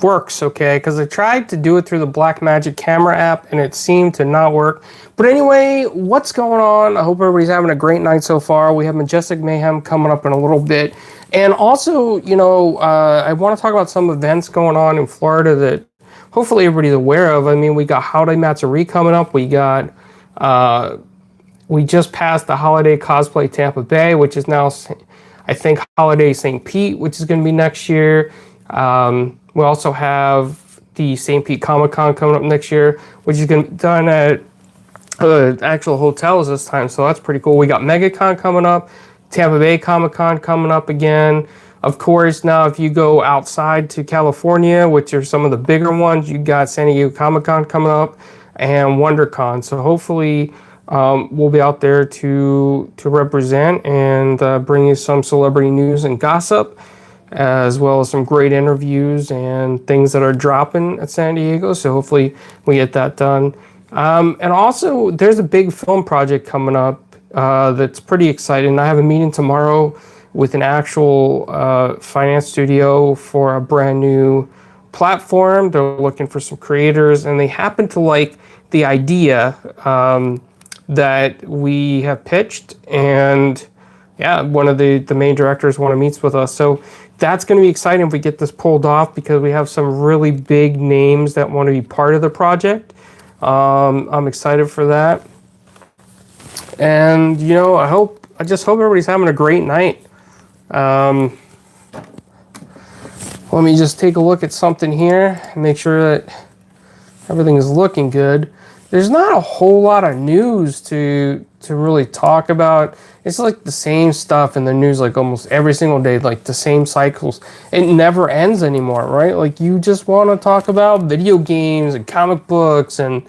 works, okay? Because I tried to do it through the Blackmagic camera app and it seemed to not work. But anyway, what's going on? I hope everybody's having a great night so far. We have Majestic Mayhem coming up in a little bit. And also, you know, I want to talk about some events going on in Florida that hopefully everybody's aware of. I mean, we got Holiday Matsuri coming up. We got, we just passed the Holiday Cosplay Tampa Bay, which is now, I think, Holiday St. Pete, which is going to be next year. We also have the St. Pete Comic-Con coming up next year, which is going to be done at actual hotels this time, so that's pretty cool. We got MegaCon coming up, Tampa Bay Comic-Con coming up again. Of course, now if you go outside to California, which are some of the bigger ones, you got San Diego Comic-Con coming up and WonderCon. So hopefully we'll be out there to represent and bring you some celebrity news and gossip, as well as some great interviews and things that are dropping at San Diego. So hopefully we get that done. And also, there's a big film project coming up that's pretty exciting. I have a meeting tomorrow with an actual finance studio for a brand new platform. They're looking for some creators, and they happen to like the idea that we have pitched. And yeah, one of the main directors want to meet with us. So that's going to be exciting if we get this pulled off, because we have some really big names that want to be part of the project. I'm excited for that. And, you know, I just hope everybody's having a great night. Let me just take a look at something here and make sure that everything is looking good. There's not a whole lot of news to really talk about. It's like the same stuff in the news, like almost every single day, like the same cycles. It never ends anymore, right? Like, you just want to talk about video games and comic books and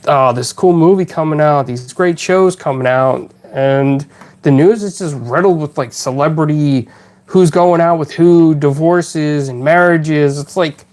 this cool movie coming out, these great shows coming out, and the news is just riddled with like celebrity, who's going out with who, divorces and marriages. It's like,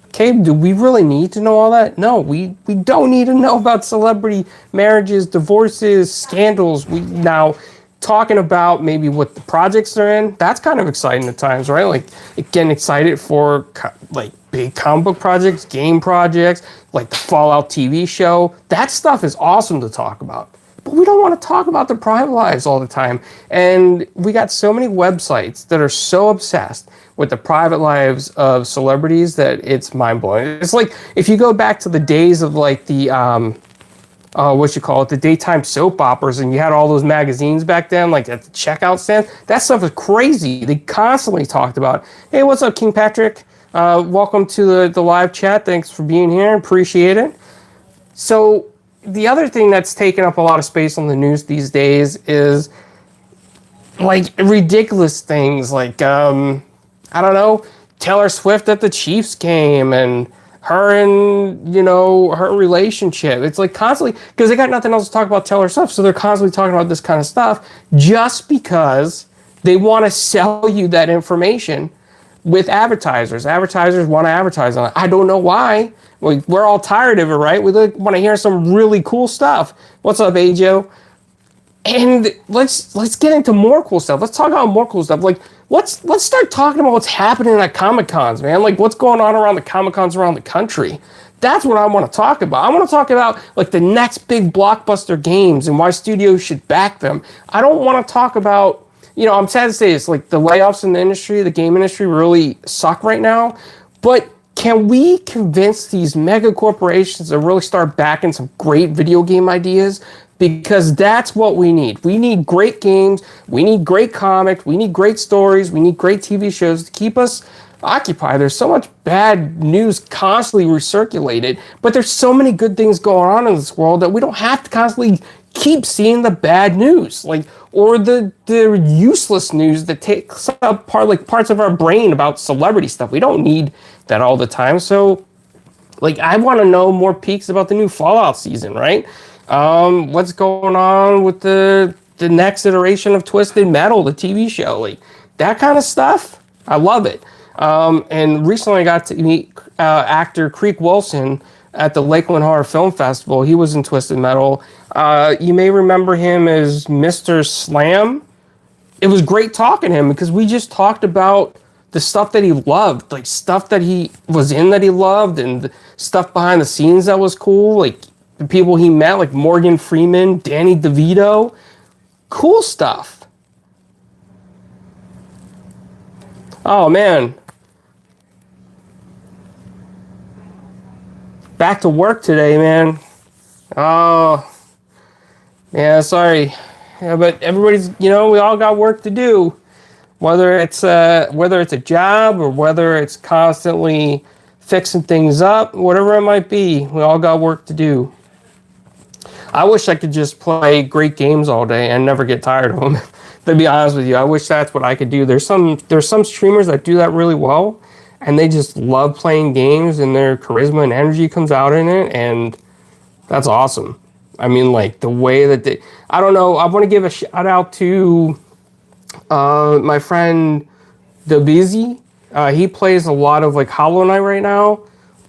okay, do we really need to know all that? No, we don't need to know about celebrity marriages, divorces, scandals. We now talking about maybe what the projects they're in. That's kind of exciting at times, right? Like, getting excited for like big comic book projects, game projects, like the Fallout TV show. That stuff is awesome to talk about. But we don't want to talk about their private lives all the time. And we got so many websites that are so obsessed with the private lives of celebrities that it's mind-blowing. It's like, if you go back to the days of like the, the daytime soap operas, and you had all those magazines back then, like at the checkout stand, that stuff is crazy. They constantly talked about, hey, what's up, King Patrick? Welcome to the live chat. Thanks for being here. Appreciate it. So the other thing that's taken up a lot of space on the news these days is like ridiculous things like, I don't know, Taylor Swift at the Chiefs game, and her and, you know, her relationship. It's like constantly, because they got nothing else to talk about Taylor Swift, so they're constantly talking about this kind of stuff just because they want to sell you that information with advertisers. Advertisers want to advertise on it. I don't know why. We're all tired of it, right? We want to hear some really cool stuff. What's up, Ajo? And let's get into more cool stuff. Let's talk about more cool stuff. Like, let's start talking about what's happening at Comic-Cons, man. Like, what's going on around the Comic-Cons around the country. That's what I want to talk about. I want to talk about like the next big blockbuster games and why studios should back them. I don't want to talk about, you know, I'm sad to say this, like the layoffs in the industry, the game industry really suck right now. But can we convince these mega corporations to really start backing some great video game ideas? Because that's what we need. We need great games. We need great comics. We need great stories. We need great TV shows to keep us occupied. There's so much bad news constantly recirculated, but there's so many good things going on in this world that we don't have to constantly keep seeing the bad news, like, or the useless news that takes up parts of our brain about celebrity stuff. We don't need that all the time. So, like, I want to know more peaks about the new Fallout season, right? What's going on with the next iteration of Twisted Metal, the TV show, like that kind of stuff. I love it. And recently I got to meet actor Creek Wilson at the Lakeland Horror Film Festival. He was in Twisted Metal. You may remember him as Mr. Slam. It was great talking to him because we just talked about the stuff that he loved, like stuff that he was in that he loved, and the stuff behind the scenes that was cool, like the people he met, like Morgan Freeman, Danny DeVito, cool stuff. Oh man. Back to work today, man. Oh, yeah, sorry. Yeah, but everybody's, we all got work to do. Whether it's a job or whether it's constantly fixing things up, whatever it might be, we all got work to do. I wish I could just play great games all day and never get tired of them. To be honest with you, I wish that's what I could do. There's some streamers that do that really well, and they just love playing games, and their charisma and energy comes out in it, and that's awesome. I mean, like the way that they, I don't know, I want to give a shout out to my friend DjI. He plays a lot of like Hollow Knight right now,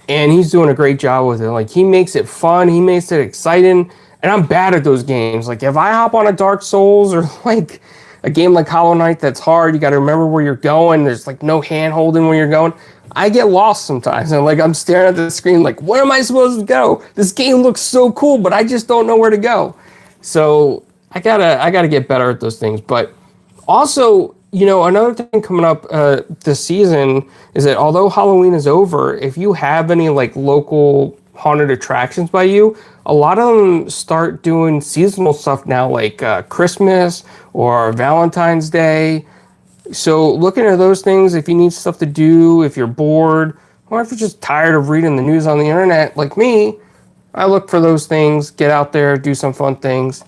and he's doing a great job with it. Like he makes it fun, he makes it exciting, and I'm bad at those games. Like if I hop on a Dark Souls or like a game like Hollow Knight that's hard, you got to remember where you're going. There's like no hand holding where you're going. I get lost sometimes, and like I'm staring at the screen like, where am I supposed to go? This game looks so cool, but I just don't know where to go. So I gotta get better at those things. But also, another thing coming up this season is that although Halloween is over, if you have any like local haunted attractions by you, a lot of them start doing seasonal stuff now, like Christmas or Valentine's Day. So looking at those things, if you need stuff to do, if you're bored, or if you're just tired of reading the news on the internet like me, I look for those things, get out there, do some fun things.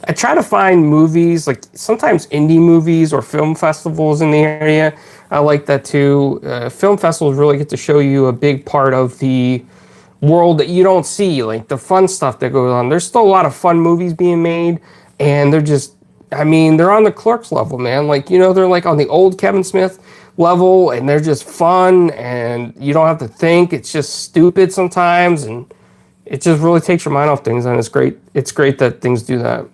I try to find movies, like sometimes indie movies or film festivals in the area. I like that too. Film festivals really get to show you a big part of the world that you don't see, like the fun stuff that goes on. There's still a lot of fun movies being made, and they're on the Clerks level, man. Like, they're like on the old Kevin Smith level, and they're just fun, and you don't have to think. It's just stupid sometimes, and it just really takes your mind off things, and it's great. It's great that things do that.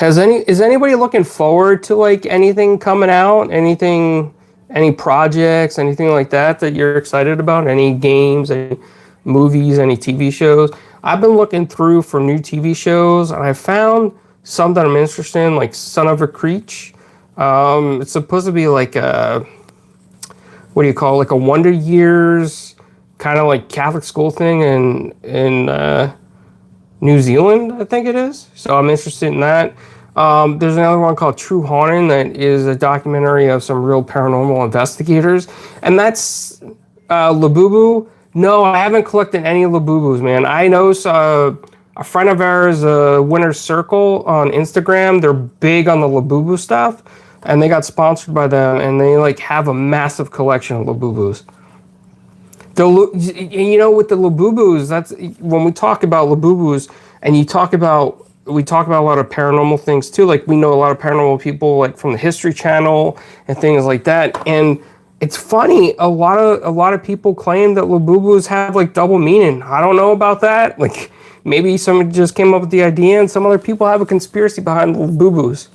Is anybody looking forward to like anything coming out? Any projects, anything like that you're excited about? Any games, any movies, any TV shows? I've been looking through for new TV shows, and I found some that I'm interested in, like Son of a Creech. It's supposed to be like what do you call it? Like a Wonder Years kind of like Catholic school thing in New Zealand, I think it is. So I'm interested in that. There's another one called True Haunting that is a documentary of some real paranormal investigators. And that's Labubu. No, I haven't collected any Labubus, man. I know a friend of ours, Winner's Circle on Instagram. They're big on the Labubu stuff. And they got sponsored by them. And they like have a massive collection of Labubus. With the Labubus, that's when we talk about Labubus, and we talk about a lot of paranormal things too. Like we know a lot of paranormal people, like from the History Channel and things like that. And it's funny, a lot of people claim that Labubus have like double meaning. I don't know about that. Like maybe someone just came up with the idea, and some other people have a conspiracy behind the Labubus.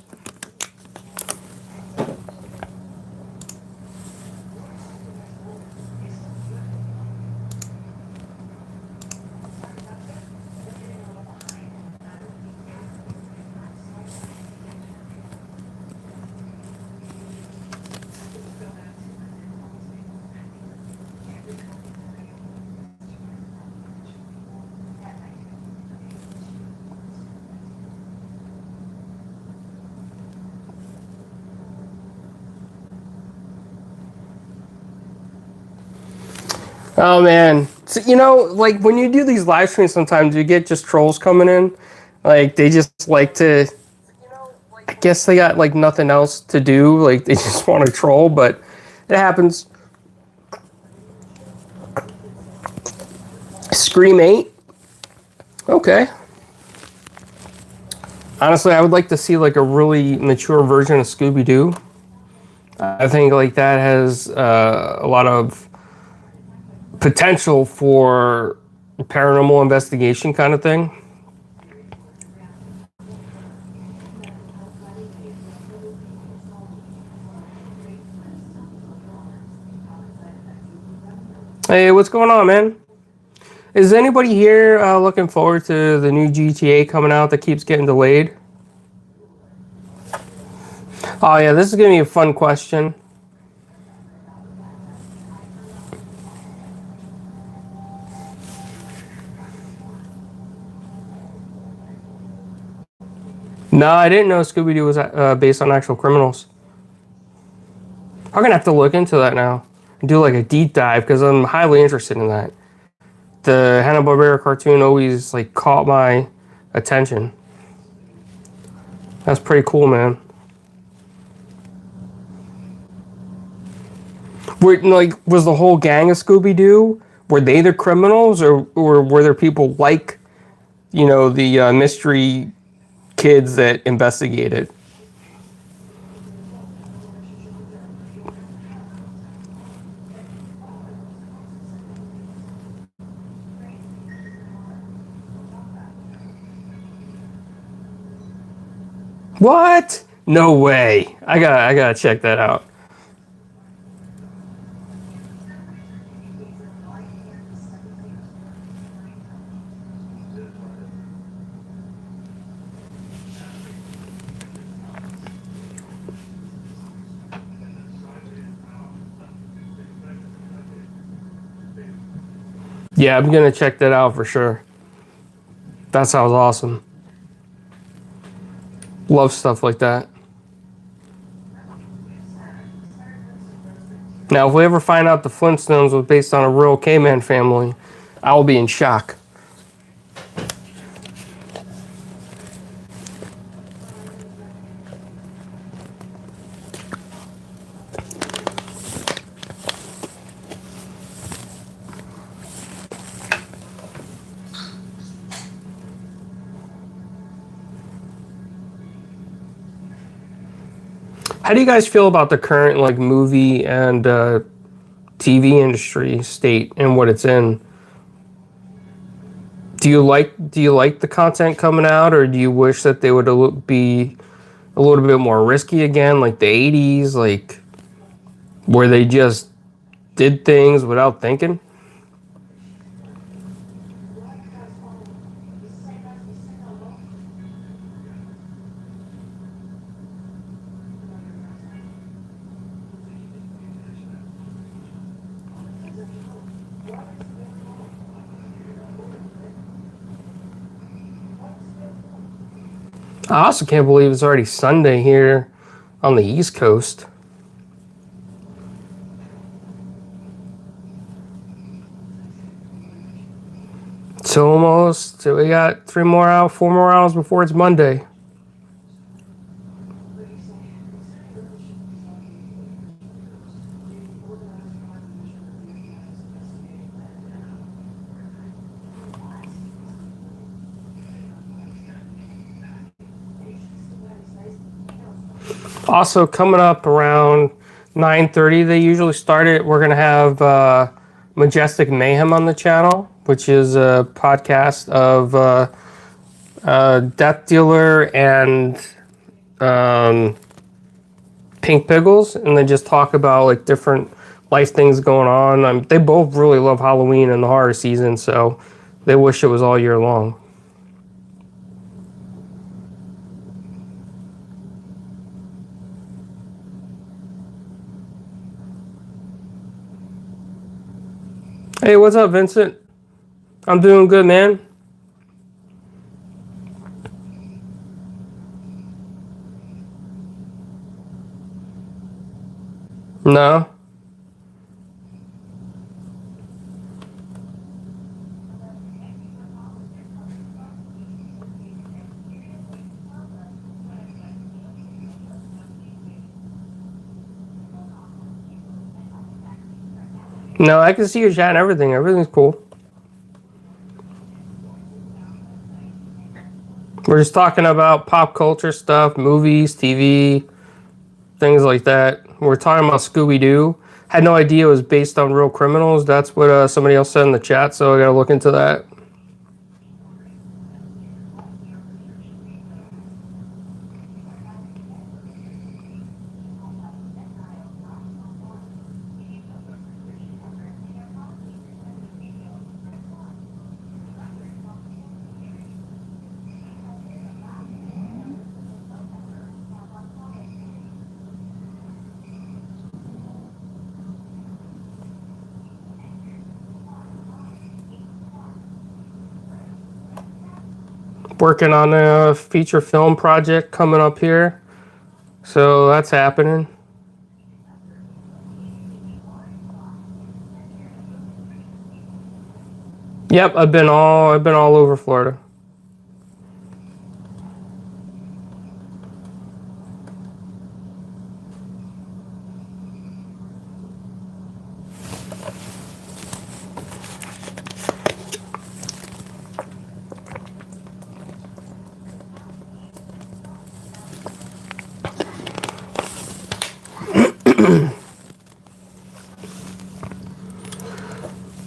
Oh man, so, like when you do these live streams, sometimes you get just trolls coming in, like they just like to. I guess they got like nothing else to do, like they just want to troll, but it happens. Scream 8. Okay. Honestly, I would like to see like a really mature version of Scooby-Doo. I think like that has a lot of potential for paranormal investigation kind of thing. Hey, what's going on, man? Is anybody here looking forward to the new GTA coming out that keeps getting delayed? Oh yeah, this is gonna be a fun question. No, I didn't know Scooby-Doo was based on actual criminals. I'm gonna have to look into that now and do like a deep dive because I'm highly interested in that. The Hanna-Barbera cartoon always like caught my attention. That's pretty cool, man. Was the whole gang of Scooby-Doo? Were they the criminals, or were there people like, the mystery kids that investigated? What? No way. I gotta check that out. Yeah, I'm gonna check that out for sure. That sounds awesome. Love stuff like that. Now, if we ever find out the Flintstones was based on a real caveman family, I will be in shock. How do you guys feel about the current like movie and TV industry state and what it's in? Do you like the content coming out, or do you wish that they would be a little bit more risky again, like the '80s, like where they just did things without thinking? I also can't believe it's already Sunday here on the East Coast. So we got 3 more hours, 4 more hours before it's Monday. Also coming up around 9:30, they usually start it. We're gonna have Majestic Mayhem on the channel, which is a podcast of Death Dealer and um, Pink Pickles, and they just talk about like different life things going on. They both really love Halloween and the horror season, so they wish it was all year long. Hey, what's up, Vincent? I'm doing good, man. No. No, I can see your chat and everything. Everything's cool. We're just talking about pop culture stuff, movies, TV, things like that. We're talking about Scooby Doo. Had no idea it was based on real criminals. That's what somebody else said in the chat, so I gotta look into that. Working on a feature film project coming up here, so that's happening. Yep, I've been all over Florida.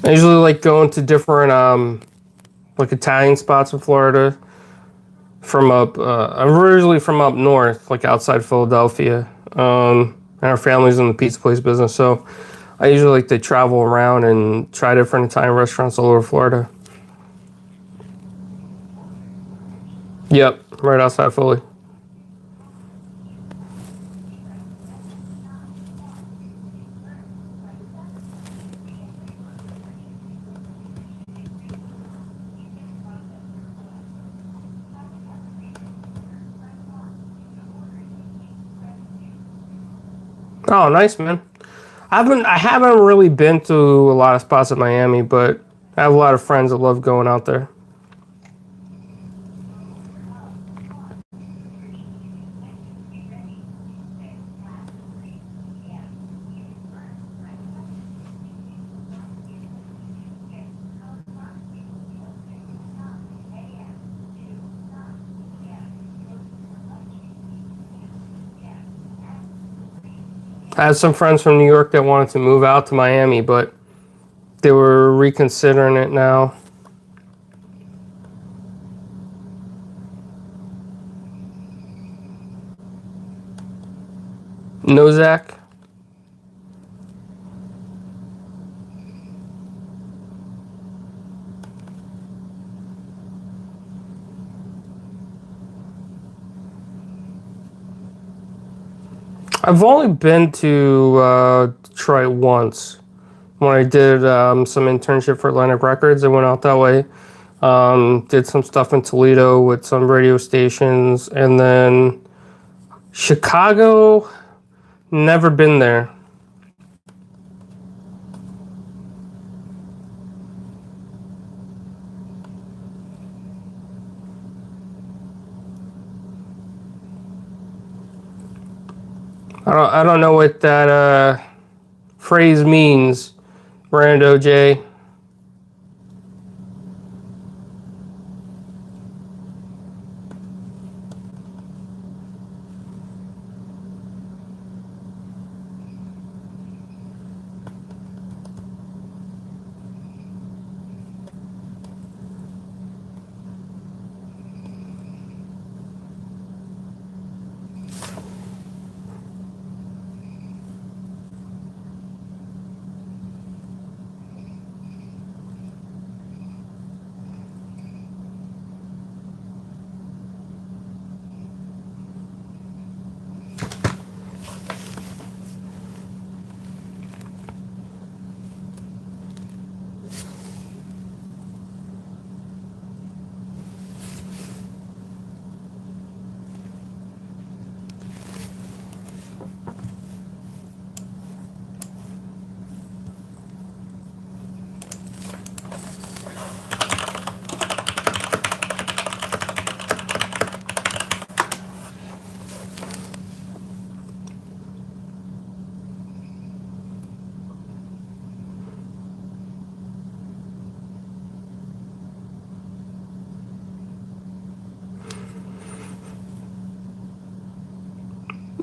I usually like going to different like Italian spots in Florida. I'm originally from up north, like outside Philadelphia. And our family's in the pizza place business, so I usually like to travel around and try different Italian restaurants all over Florida. Yep, right outside Philly. Oh, nice, man. I haven't really been to a lot of spots in Miami, but I have a lot of friends that love going out there. I had some friends from New York that wanted to move out to Miami, but they were reconsidering it now. No, Zach? I've only been to Detroit once. When I did some internship for Atlantic Records, I went out that way. Did some stuff in Toledo with some radio stations, and then Chicago, never been there. I don't know what that phrase means, Rando J.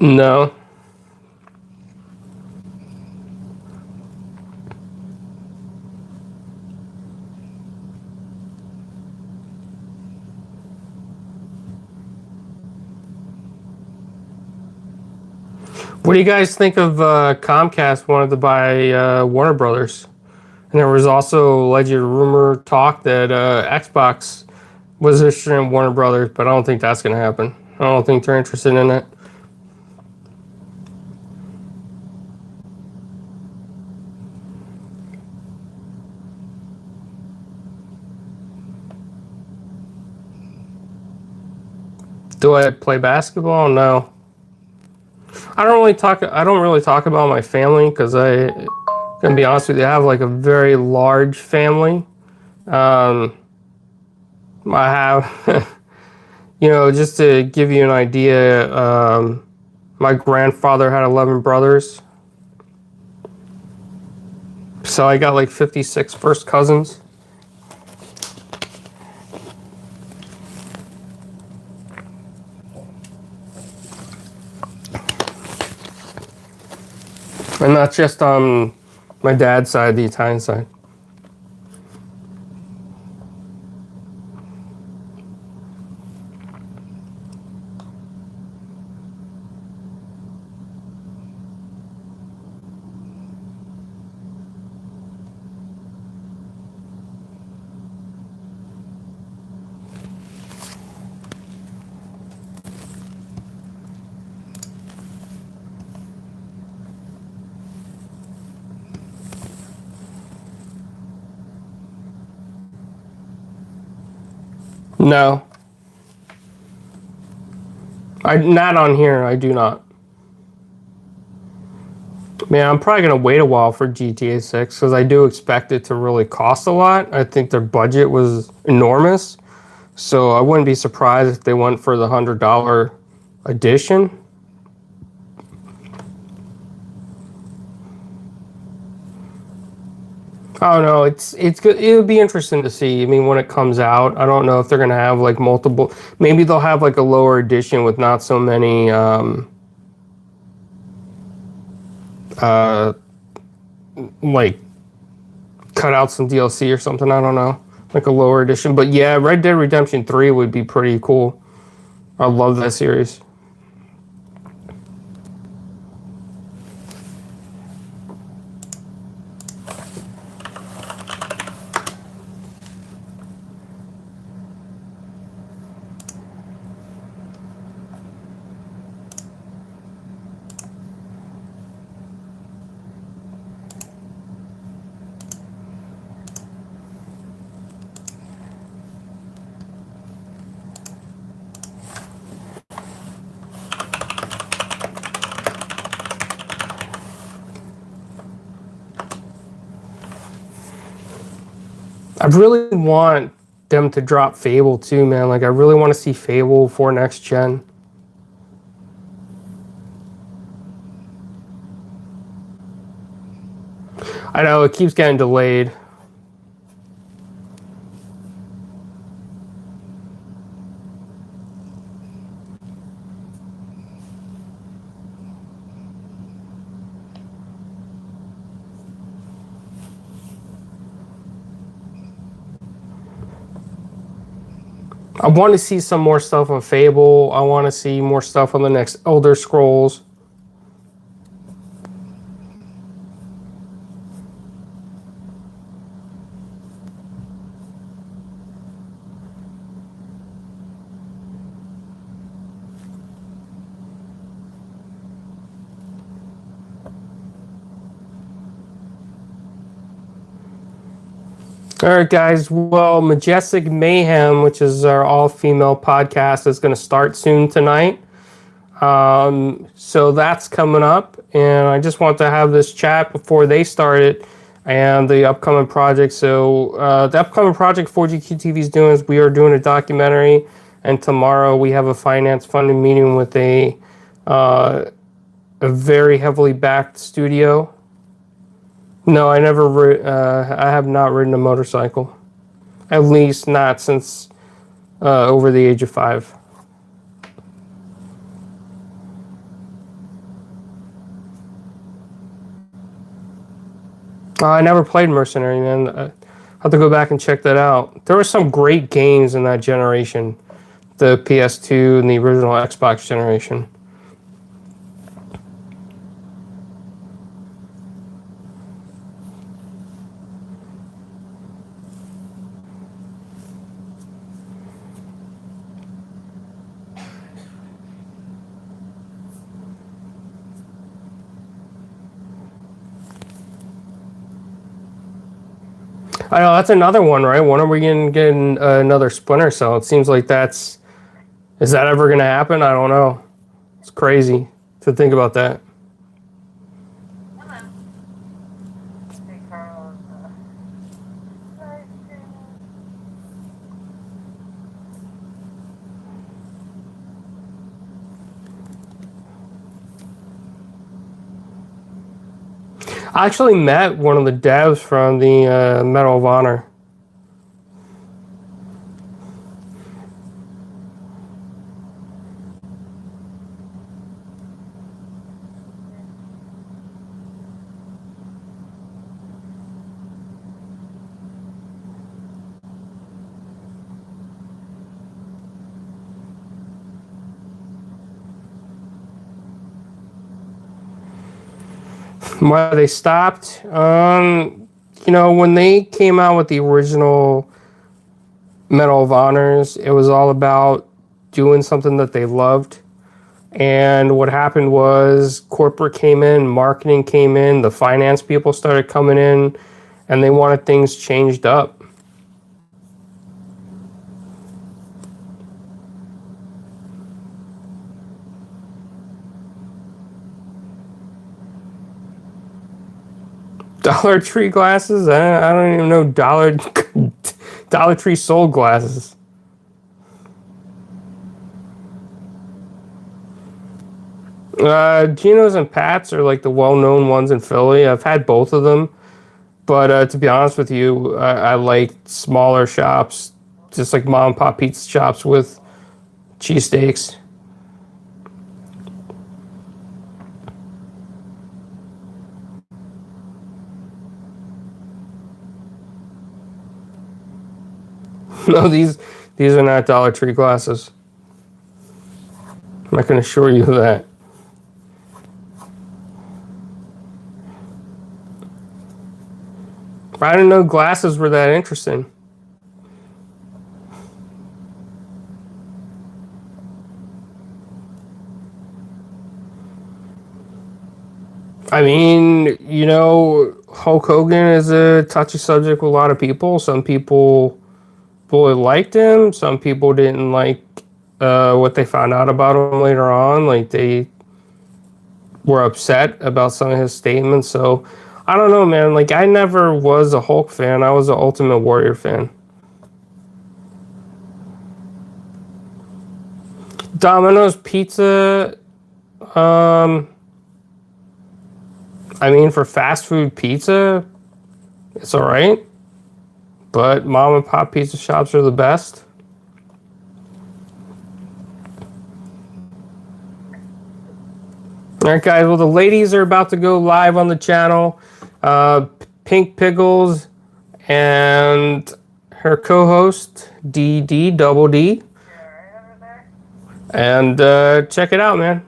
No. What do you guys think of Comcast wanted to buy Warner Brothers? And there was also alleged rumor talk that Xbox was interested in Warner Brothers, but I don't think that's going to happen. I don't think they're interested in it. Do I play basketball? No. I don't really talk about my family because gonna be honest with you, I have like a very large family. I have, just to give you an idea, my grandfather had 11 brothers. So I got like 56 first cousins. And that's just on my dad's side, the Italian side. No. Not on here, I do not. Man, I'm probably going to wait a while for GTA 6 because I do expect it to really cost a lot. I think their budget was enormous. So I wouldn't be surprised if they went for the $100 edition. I don't know. It's good. It'll be interesting to see. I mean, when it comes out, I don't know if they're gonna have like multiple. Maybe they'll have like a lower edition with not so many. Like cut out some DLC or something. I don't know, like a lower edition. But yeah, Red Dead Redemption 3 would be pretty cool. I love that series. I really want them to drop Fable too, man. Like, I really want to see Fable for next gen. I know, it keeps getting delayed. I want to see some more stuff on Fable. I want to see more stuff on the next Elder Scrolls. All right, guys. Well, Majestic Mayhem, which is our all-female podcast, is going to start soon tonight. So that's coming up, and I just want to have this chat before they start it and the upcoming project. So the upcoming project 4GQ TV is doing is we are doing a documentary, and tomorrow we have a finance funding meeting with a very heavily backed studio. No, I have not ridden a motorcycle. At least not since over the age of 5. I never played Mercenary, man. I have to go back and check that out. There were some great games in that generation. The PS2 and the original Xbox generation. I know, that's another one, right? When are we going to get another Splinter Cell? It seems like that's Is that ever going to happen? I don't know. It's crazy to think about that. I actually met one of the devs from the Medal of Honor. Why they stopped? You know, when they came out with the original Medal of Honors, it was all about doing something that they loved. And what happened was corporate came in, marketing came in, the finance people started coming in, and they wanted things changed up. Dollar Tree glasses? I don't even know Dollar Tree sold glasses. Geno's and Pat's are like the well-known ones in Philly. I've had both of them, but to be honest with you, I like smaller shops, just like mom and pop pizza shops with cheesesteaks. No, these are not Dollar Tree glasses. I can assure you that. I didn't know glasses were that interesting. I mean, you know, Hulk Hogan is a touchy subject with a lot of people. Some people really liked him. Some people didn't like what they found out about him later on. Like, they were upset about some of his statements. So, I don't know, man. Like, I never was a Hulk fan. I was an Ultimate Warrior fan. Domino's Pizza, I mean, for fast food pizza, it's all right. But mom and pop pizza shops are the best. All right, guys. Well, the ladies are about to go live on the channel. Pink Pickles and her co-host, DD Double D. And check it out, man.